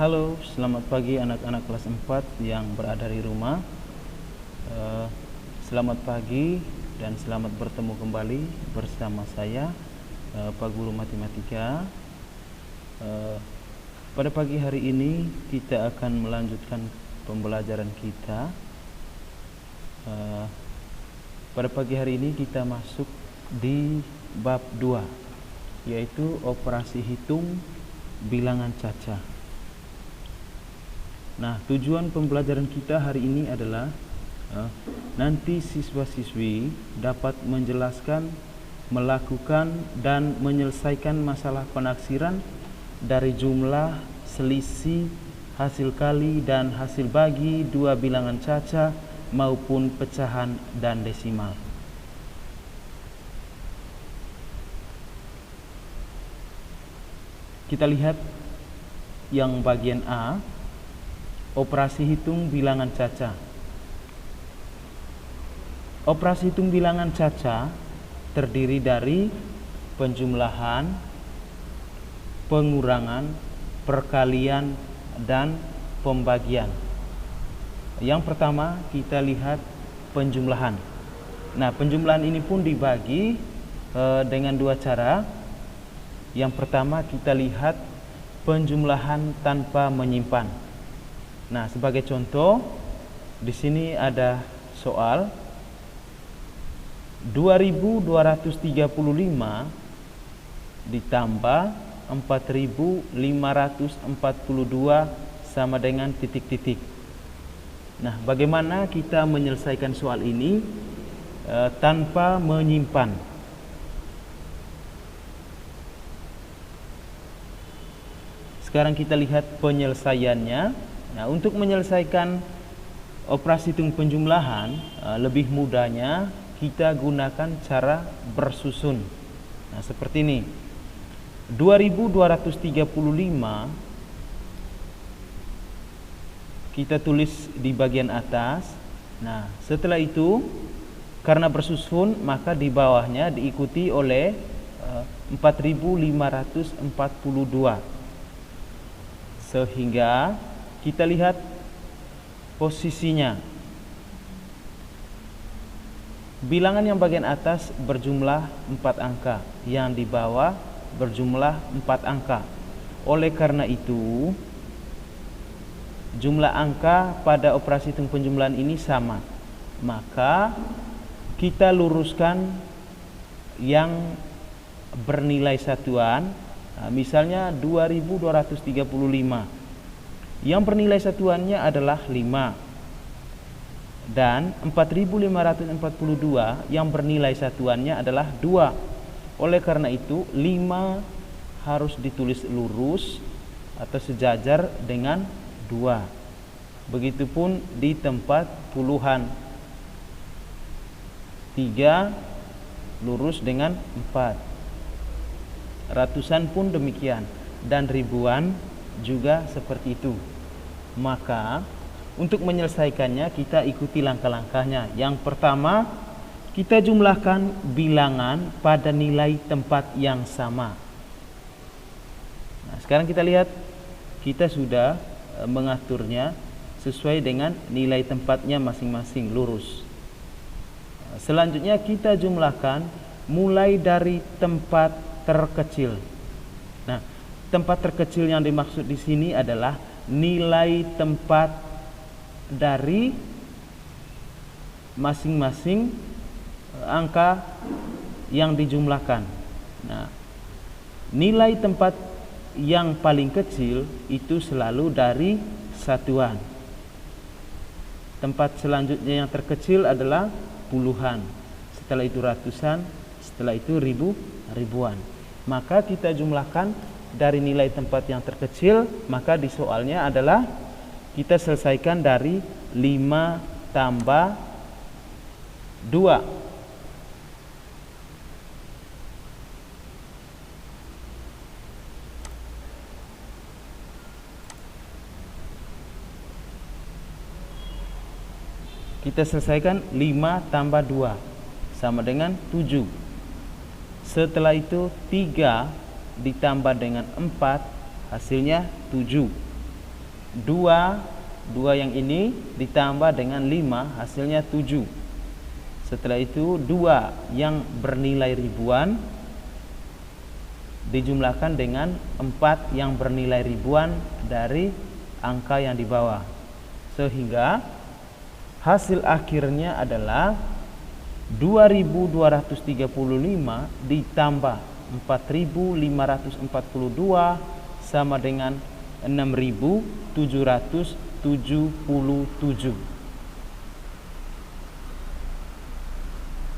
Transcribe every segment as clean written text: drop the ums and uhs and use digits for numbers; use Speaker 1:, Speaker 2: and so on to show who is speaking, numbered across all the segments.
Speaker 1: Halo, selamat pagi anak-anak kelas 4 yang berada di rumah. Selamat pagi dan selamat bertemu kembali bersama saya, Pak Guru Matematika. Pada pagi hari ini kita akan melanjutkan pembelajaran kita. Pada pagi hari ini kita masuk di bab 2, yaitu operasi hitung bilangan caca. Nah, tujuan pembelajaran kita hari ini adalah nanti siswa-siswi dapat menjelaskan, melakukan, dan menyelesaikan masalah penaksiran dari jumlah, selisih, hasil kali, dan hasil bagi dua bilangan caca maupun pecahan dan desimal. Kita lihat yang bagian A, operasi hitung bilangan caca. Operasi hitung bilangan caca terdiri dari penjumlahan, pengurangan, perkalian, dan pembagian. Yang pertama kita lihat penjumlahan. Nah, penjumlahan ini pun dibagi dengan dua cara. Yang pertama kita lihat penjumlahan tanpa menyimpan. Nah, sebagai contoh, di sini ada soal 2235 ditambah 4542 sama dengan titik-titik. Nah, bagaimana kita menyelesaikan soal ini tanpa menyimpan? Sekarang kita lihat penyelesaiannya. Nah, untuk menyelesaikan operasi hitung penjumlahan, lebih mudahnya kita gunakan cara bersusun. Nah, seperti ini. 2235 kita tulis di bagian atas. Nah, setelah itu karena bersusun, maka di bawahnya diikuti oleh 4542. Sehingga kita lihat posisinya. Bilangan yang bagian atas berjumlah 4 angka, yang di bawah berjumlah 4 angka. Oleh karena itu, jumlah angka pada operasi hitung penjumlahan ini sama. Maka kita luruskan yang bernilai satuan. Nah, misalnya 2235. Yang bernilai satuannya adalah 5. Dan 4542 yang bernilai satuannya adalah 2. Oleh karena itu 5 harus ditulis lurus atau sejajar dengan 2. Begitupun di tempat puluhan. 3 lurus dengan 4. Ratusan pun demikian, dan ribuan juga seperti itu. Maka untuk menyelesaikannya kita ikuti langkah-langkahnya. Yang pertama, kita jumlahkan bilangan pada nilai tempat yang sama. Nah, sekarang kita lihat, kita sudah mengaturnya sesuai dengan nilai tempatnya masing-masing, lurus. Selanjutnya kita jumlahkan mulai dari tempat terkecil. Nah, tempat terkecil yang dimaksud di sini adalah nilai tempat dari masing-masing angka yang dijumlahkan. Nah, nilai tempat yang paling kecil itu selalu dari satuan. Tempat selanjutnya yang terkecil adalah puluhan. Setelah itu ratusan, setelah itu ribuan. Maka kita jumlahkan dari nilai tempat yang terkecil, maka di soalnya adalah kita selesaikan dari 5 tambah 2. Kita selesaikan 5 tambah 2 sama dengan 7. Setelah itu 3 ditambah dengan 4 hasilnya 7. 2 yang ini ditambah dengan 5 hasilnya 7. Setelah itu 2 yang bernilai ribuan dijumlahkan dengan 4 yang bernilai ribuan dari angka yang di bawah, sehingga hasil akhirnya adalah 2235 ditambah 4542 sama dengan 6777.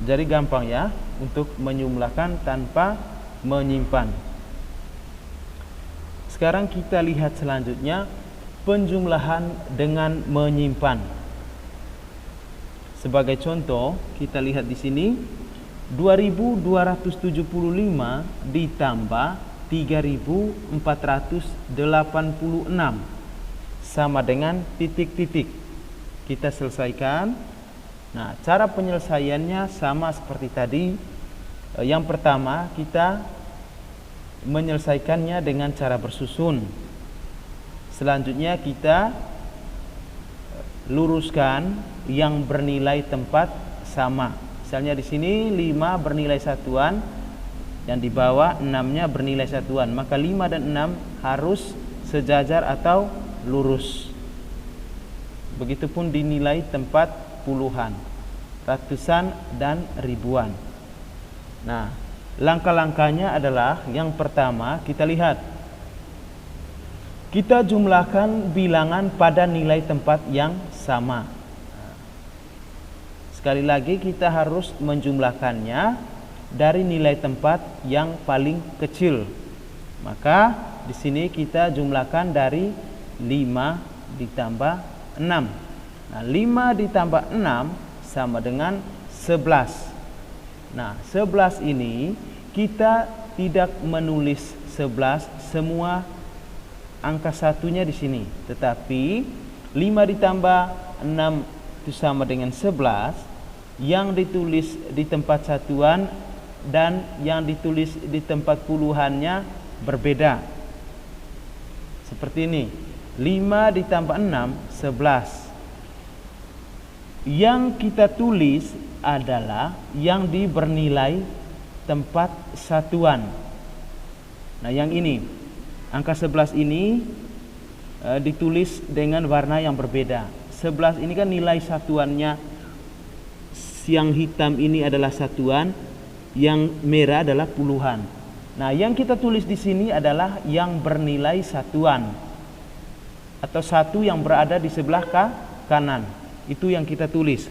Speaker 1: Jadi gampang ya untuk menjumlahkan tanpa menyimpan. Sekarang kita lihat selanjutnya penjumlahan dengan menyimpan. Sebagai contoh, kita lihat di sini 2275 ditambah 3486 sama dengan titik-titik. Kita selesaikan. Nah, cara penyelesaiannya sama seperti tadi. Yang pertama, kita menyelesaikannya dengan cara bersusun. Selanjutnya kita luruskan yang bernilai tempat sama. Misalnya di sini 5 bernilai satuan, yang di bawah 6-nya bernilai satuan, maka 5 dan 6 harus sejajar atau lurus. Begitupun dinilai tempat puluhan, ratusan, dan ribuan. Nah, langkah-langkahnya adalah yang pertama kita lihat, kita jumlahkan bilangan pada nilai tempat yang sama. Sekali lagi kita harus menjumlahkannya dari nilai tempat yang paling kecil. Maka di sini kita jumlahkan dari 5 ditambah 6. Nah, 5 ditambah 6 sama dengan 11. Nah, 11 ini kita tidak menulis 11 semua angka satunya di sini, tetapi 5 ditambah 6 itu sama dengan 11, yang ditulis di tempat satuan dan yang ditulis di tempat puluhannya berbeda. Seperti ini, 5 ditambah 6, 11. Yang kita tulis adalah yang bernilai tempat satuan. Nah, yang ini, angka 11 ini ditulis dengan warna yang berbeda. 11 ini kan nilai satuannya, yang hitam ini adalah satuan, yang merah adalah puluhan. Nah, yang kita tulis di sini adalah yang bernilai satuan atau satu yang berada di sebelah kanan. Itu yang kita tulis.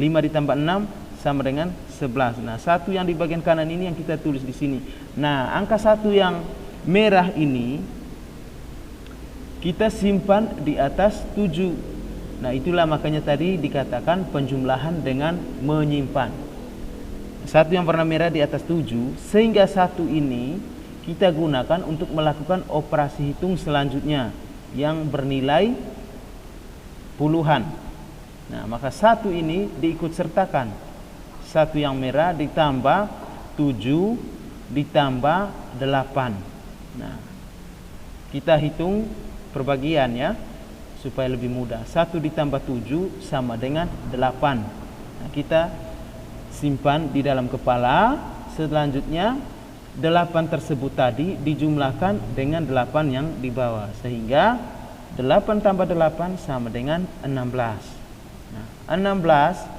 Speaker 1: 5 ditambah 6 sama dengan 11. Nah, satu yang di bagian kanan ini yang kita tulis di sini. Nah, angka satu yang merah ini kita simpan di atas 7. Nah, itulah makanya tadi dikatakan penjumlahan dengan menyimpan. Satu yang warna merah di atas 7, sehingga satu ini kita gunakan untuk melakukan operasi hitung selanjutnya yang bernilai puluhan. Nah, maka satu ini diikut sertakan. Satu yang merah ditambah 7 ditambah 8. Nah, kita hitung perbagian ya, supaya lebih mudah. 1 ditambah 7 sama dengan 8. Nah, kita simpan di dalam kepala. Selanjutnya 8 tersebut tadi dijumlahkan dengan 8 yang di bawah, sehingga 8 tambah 8 sama dengan 16. Nah, 16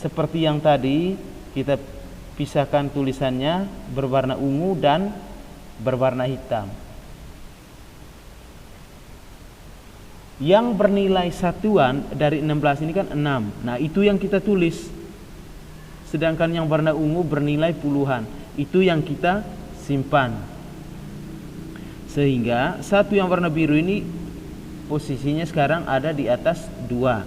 Speaker 1: seperti yang tadi kita pisahkan tulisannya berwarna ungu dan berwarna hitam. Yang bernilai satuan dari 16 ini kan 6. Nah, itu yang kita tulis. Sedangkan yang warna ungu bernilai puluhan, itu yang kita simpan. Sehingga satu yang warna biru ini posisinya sekarang ada di atas 2.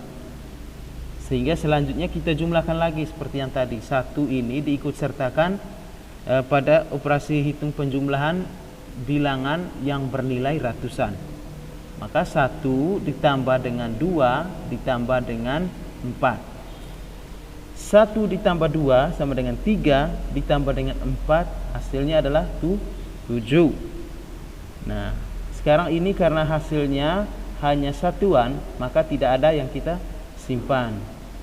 Speaker 1: Sehingga selanjutnya kita jumlahkan lagi seperti yang tadi. Satu ini diikut sertakan pada operasi hitung penjumlahan bilangan yang bernilai ratusan. Maka 1 ditambah dengan 2 ditambah dengan 4. 1 ditambah 2 sama dengan 3 ditambah dengan 4, hasilnya adalah 7. Nah, sekarang ini karena hasilnya hanya satuan, maka tidak ada yang kita simpan.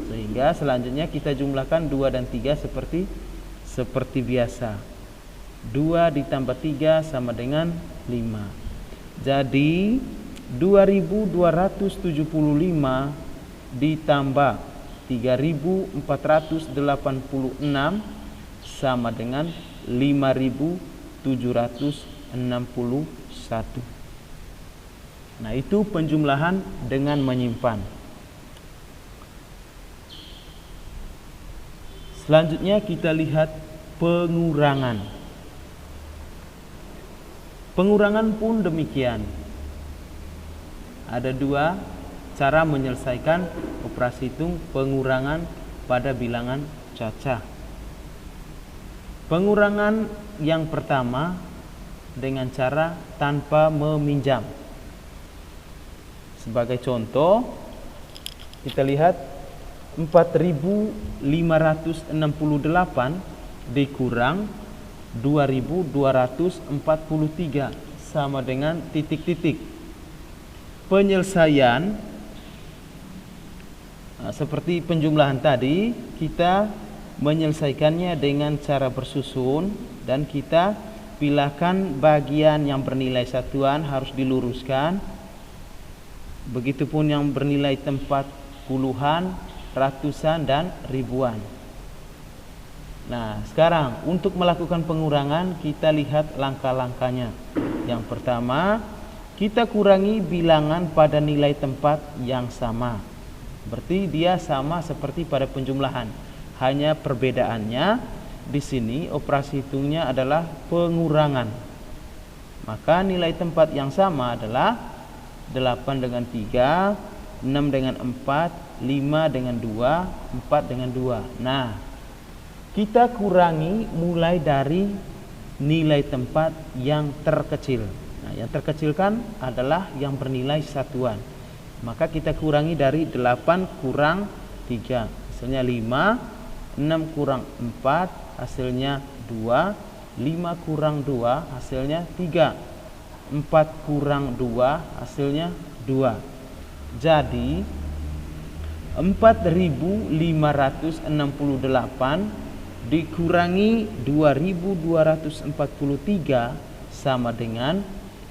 Speaker 1: Sehingga selanjutnya kita jumlahkan 2 dan 3 seperti biasa. 2 ditambah 3 sama dengan 5. Jadi 2275 ditambah 3486 sama dengan 5761. Nah, itu penjumlahan dengan menyimpan. Selanjutnya kita lihat pengurangan. Pengurangan pun demikian. Ada 2 cara menyelesaikan operasi hitung pengurangan pada bilangan cacah. Pengurangan yang pertama dengan cara tanpa meminjam. Sebagai contoh, kita lihat 4568 dikurang 2243 sama dengan titik-titik. Penyelesaian seperti penjumlahan tadi, kita menyelesaikannya dengan cara bersusun dan kita pilahkan bagian yang bernilai satuan harus diluruskan. Begitupun yang bernilai tempat puluhan, ratusan, dan ribuan. Nah, sekarang untuk melakukan pengurangan kita lihat langkah-langkahnya. Yang pertama, kita kurangi bilangan pada nilai tempat yang sama. Berarti dia sama seperti pada penjumlahan. Hanya perbedaannya di sini operasi hitungnya adalah pengurangan. Maka nilai tempat yang sama adalah 8 dengan 3, 6 dengan 4, 5 dengan 2, 4 dengan 2. Nah, kita kurangi mulai dari nilai tempat yang terkecil. Nah, yang terkecil kan adalah yang bernilai satuan. Maka kita kurangi dari 8 kurang 3, hasilnya 5, 6 kurang 4, hasilnya 2, 5 kurang 2, hasilnya 3, 4 kurang 2, hasilnya 2. Jadi 4568 dikurangi 2243 sama dengan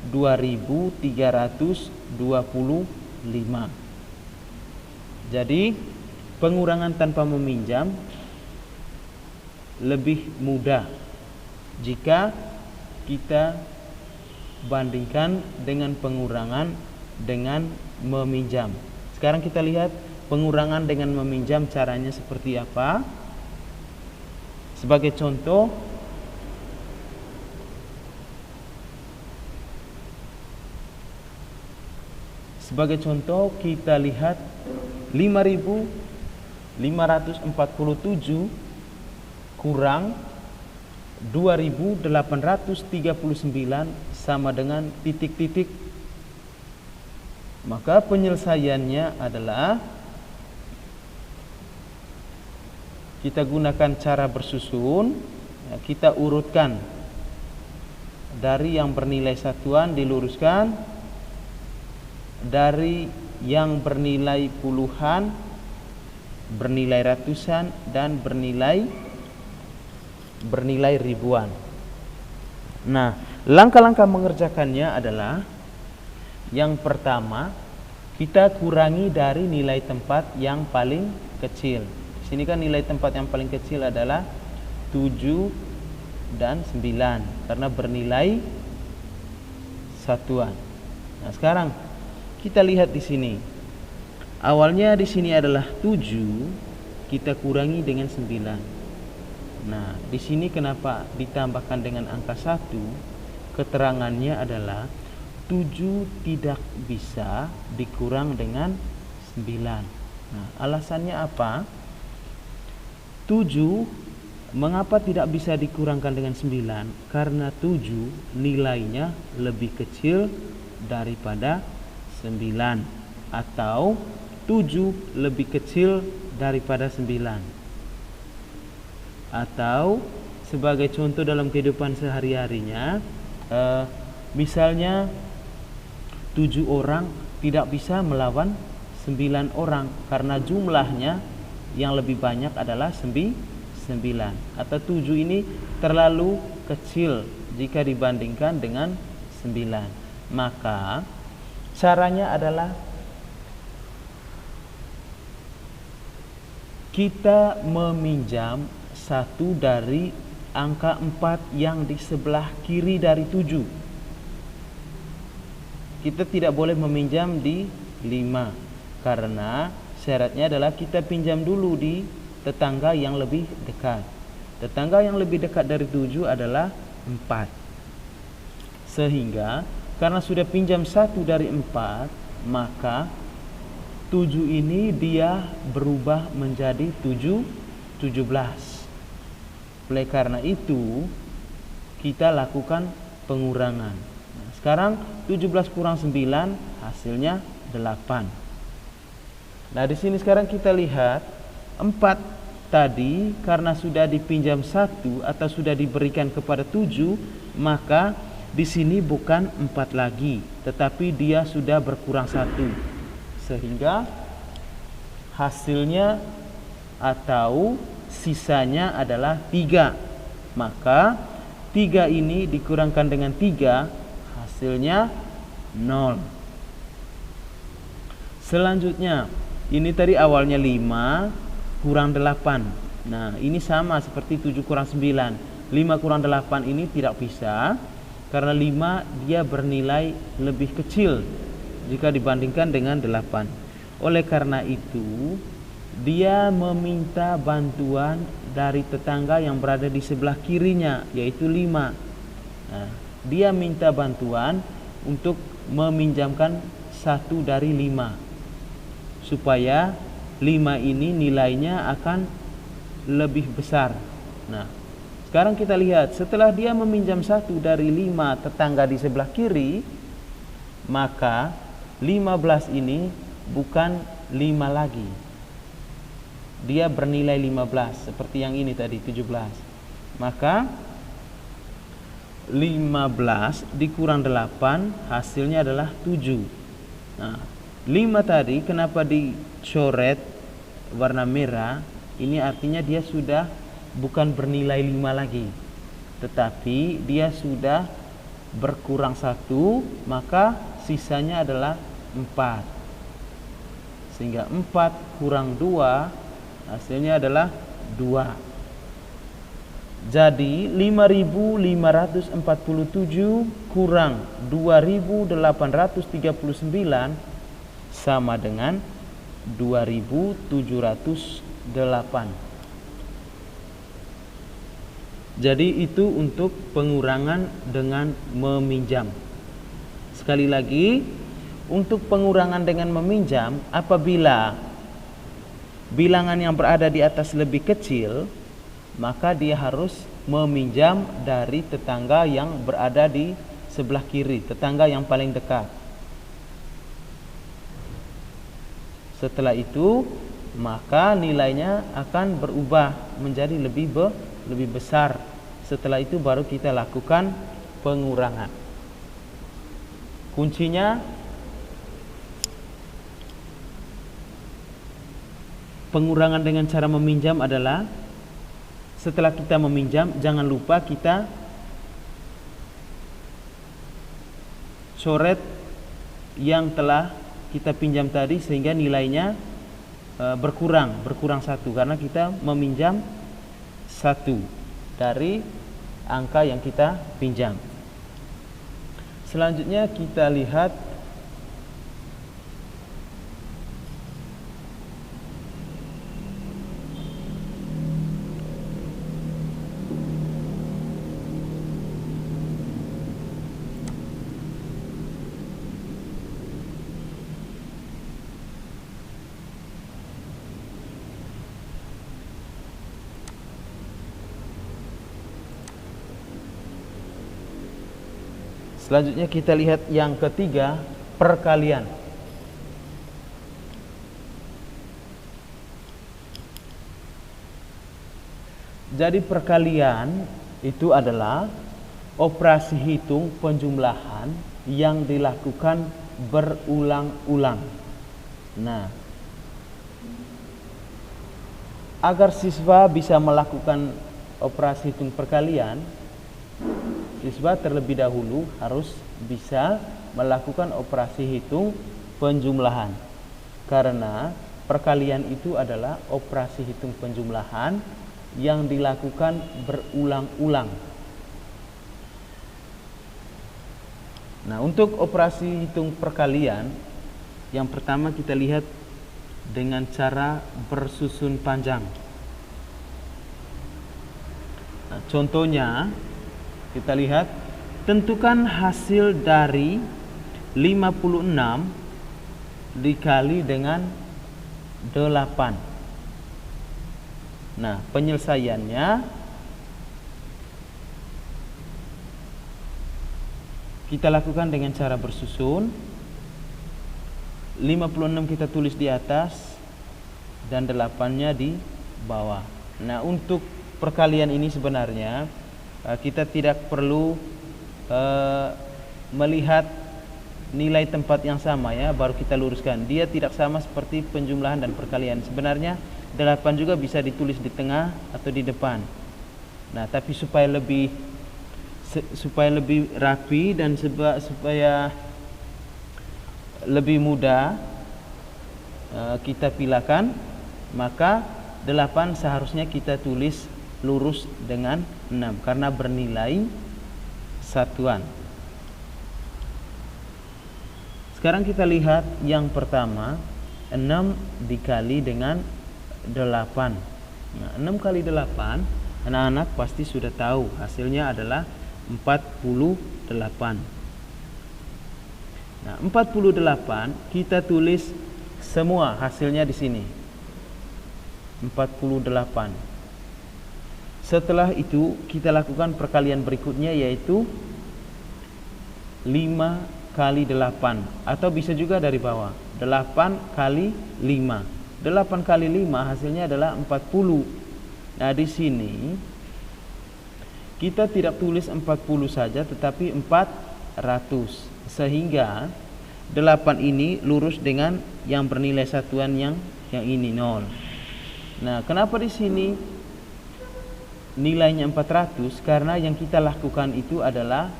Speaker 1: 2325. Jadi pengurangan tanpa meminjam lebih mudah jika kita bandingkan dengan pengurangan dengan meminjam. Sekarang kita lihat pengurangan dengan meminjam caranya seperti apa. Sebagai contoh, kita lihat 5547 kurang 2839 sama dengan titik-titik. Maka penyelesaiannya adalah kita gunakan cara bersusun. Kita urutkan dari yang bernilai satuan diluruskan, dari yang bernilai puluhan, bernilai ratusan, dan bernilai ribuan. Nah, langkah-langkah mengerjakannya adalah yang pertama, kita kurangi dari nilai tempat yang paling kecil. Di sini kan nilai tempat yang paling kecil adalah 7 dan 9 karena bernilai satuan. Nah, sekarang kita lihat di sini. Awalnya di sini adalah 7, kita kurangi dengan 9. Nah, di sini kenapa ditambahkan dengan angka 1? Keterangannya adalah 7 tidak bisa dikurang dengan 9. Nah, alasannya apa? 7 mengapa tidak bisa dikurangkan dengan 9? Karena 7 nilainya lebih kecil daripada 9, atau 7 lebih kecil daripada 9. Atau sebagai contoh dalam kehidupan sehari-harinya, misalnya 7 orang tidak bisa melawan 9 orang karena jumlahnya yang lebih banyak adalah 9, atau 7 ini terlalu kecil jika dibandingkan dengan 9. Maka caranya adalah kita meminjam satu dari angka 4 yang di sebelah kiri dari 7. Kita tidak boleh meminjam di 5 karena syaratnya adalah kita pinjam dulu di tetangga yang lebih dekat. Tetangga yang lebih dekat dari 7 adalah 4. Sehingga karena sudah pinjam satu dari 4, maka 7 ini dia berubah menjadi 17. Oleh karena itu kita lakukan pengurangan. Nah, sekarang 17 kurang 9 hasilnya 8. Nah, di sini sekarang kita lihat 4 tadi karena sudah dipinjam 1 atau sudah diberikan kepada 7, maka di sini bukan 4 lagi, tetapi dia sudah berkurang 1. Sehingga hasilnya atau sisanya adalah 3. Maka 3 ini dikurangkan dengan 3, hasilnya 0. Selanjutnya, ini tadi awalnya 5 kurang 8. Nah, ini sama seperti 7 kurang 9. 5 kurang 8 ini tidak bisa karena 5 dia bernilai lebih kecil jika dibandingkan dengan 8. Oleh karena itu dia meminta bantuan dari tetangga yang berada di sebelah kirinya, yaitu 5. Nah, dia minta bantuan untuk meminjamkan 1 dari 5 supaya 5 ini nilainya akan lebih besar. Nah, sekarang kita lihat setelah dia meminjam 1 dari 5 tetangga di sebelah kiri, maka 15 ini bukan 5 lagi. Dia bernilai 15 seperti yang ini tadi 17. Maka 15 dikurang 8 hasilnya adalah 7. Nah, 5 tadi kenapa dicoret warna merah? Ini artinya dia sudah bukan bernilai 5 lagi, tetapi dia sudah berkurang 1, maka sisanya adalah 4. Sehingga 4 kurang 2 hasilnya adalah 2. Jadi 5.547 kurang 2.839 sama dengan 2.708. Jadi itu untuk pengurangan dengan meminjam. Sekali lagi, untuk pengurangan dengan meminjam, apabila bilangan yang berada di atas lebih kecil, maka dia harus meminjam dari tetangga yang berada di sebelah kiri, tetangga yang paling dekat. Setelah itu, maka nilainya akan berubah menjadi lebih besar. Setelah itu baru kita lakukan pengurangan. Kuncinya pengurangan dengan cara meminjam adalah setelah kita meminjam, jangan lupa kita coret yang telah kita pinjam tadi sehingga nilainya berkurang 1 karena kita meminjam 1 dari angka yang kita pinjam. Selanjutnya kita lihat yang ketiga, perkalian. Jadi perkalian itu adalah operasi hitung penjumlahan yang dilakukan berulang-ulang. Nah, agar siswa bisa melakukan operasi hitung perkalian, siswa terlebih dahulu harus bisa melakukan operasi hitung penjumlahan. Karena perkalian itu adalah operasi hitung penjumlahan yang dilakukan berulang-ulang. Nah, untuk operasi hitung perkalian, yang pertama kita lihat dengan cara bersusun panjang. Nah, contohnya kita lihat, tentukan hasil dari 56 dikali dengan 8. Nah, penyelesaiannya kita lakukan dengan cara bersusun. 56 kita tulis di atas dan 8-nya di bawah. Nah, untuk perkalian ini sebenarnya kita tidak perlu melihat nilai tempat yang sama ya, baru kita luruskan. Dia tidak sama seperti penjumlahan dan perkalian. Sebenarnya 8 juga bisa ditulis di tengah atau di depan. Nah, tapi supaya lebih rapi dan supaya lebih mudah kita pilahkan, maka 8 seharusnya kita tulis lurus dengan 6 karena bernilai satuan. Sekarang kita lihat yang pertama, 6 dikali dengan 8. Nah, 6 kali 8 anak-anak pasti sudah tahu hasilnya adalah 48. Nah, 48 kita tulis semua hasilnya di sini. 48. Setelah itu kita lakukan perkalian berikutnya, yaitu 5 kali 8, atau bisa juga dari bawah. 8 kali 5. 8 kali 5 hasilnya adalah 40. Nah, di sini kita tidak tulis 40 saja, tetapi 400. Sehingga 8 ini lurus dengan yang bernilai satuan yang ini 0. Nah, kenapa di sini nilainya 400? Karena yang kita lakukan itu adalah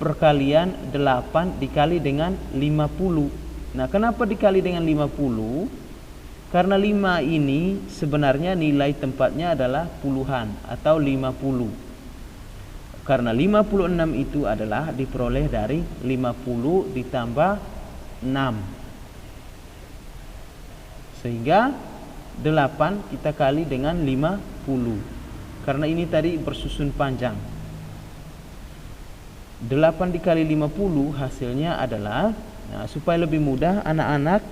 Speaker 1: perkalian 8 dikali dengan 50. Nah, kenapa dikali dengan 50? Karena 5 ini sebenarnya nilai tempatnya adalah puluhan atau 50. Karena 56 itu adalah diperoleh dari 50 ditambah 6. Sehingga 8 kita kali dengan 50. Karena ini tadi bersusun panjang. 8 dikali 50 hasilnya adalah, nah, supaya lebih mudah anak-anak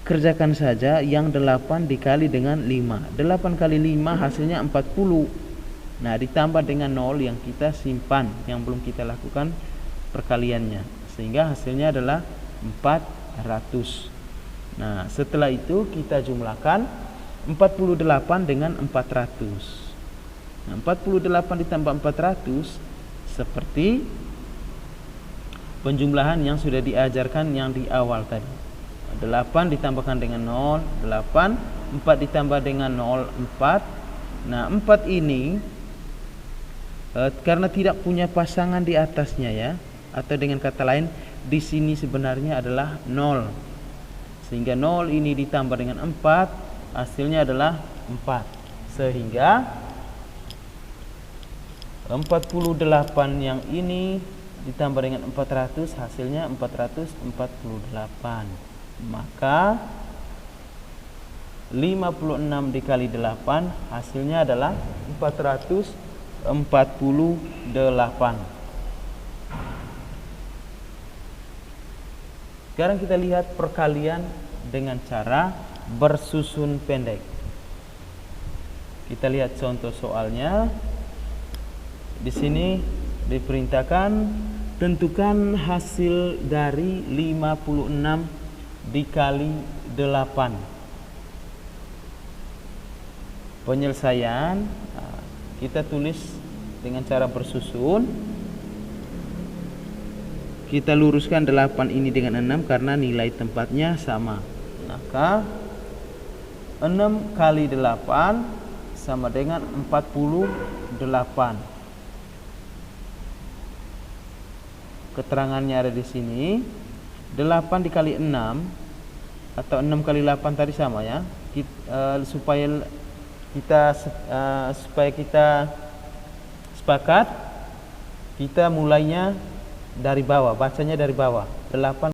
Speaker 1: kerjakan saja yang 8 dikali dengan 5. 8 kali 5 hasilnya 40. Nah, ditambah dengan 0 yang kita simpan, yang belum kita lakukan perkaliannya, sehingga hasilnya adalah 400. Nah, setelah itu kita jumlahkan 48 dengan 400. Nah, 48 ditambah 400 seperti penjumlahan yang sudah diajarkan yang di awal tadi. 8 ditambahkan dengan 0, 8. 4 ditambah dengan 0, 4. Nah, 4 ini karena tidak punya pasangan di atasnya ya, atau dengan kata lain di sini sebenarnya adalah 0. Sehingga 0 ini ditambah dengan 4 hasilnya adalah 4. Sehingga 48 yang ini ditambah dengan 400 hasilnya 448. Maka 56 dikali 8 hasilnya adalah 448. Sekarang kita lihat perkalian dengan cara bersusun pendek. Kita lihat contoh soalnya. Di sini diperintahkan tentukan hasil dari 56 dikali 8. Penyelesaian kita tulis dengan cara bersusun. kita luruskan 8 ini dengan 6 karena nilai tempatnya sama. Maka 6 kali 8 sama dengan 48. Keterangannya ada di sini. 8 dikali 6 atau 6 kali 8 tadi sama ya. Supaya kita sepakat, kita mulainya dari bawah, bacanya dari bawah. 8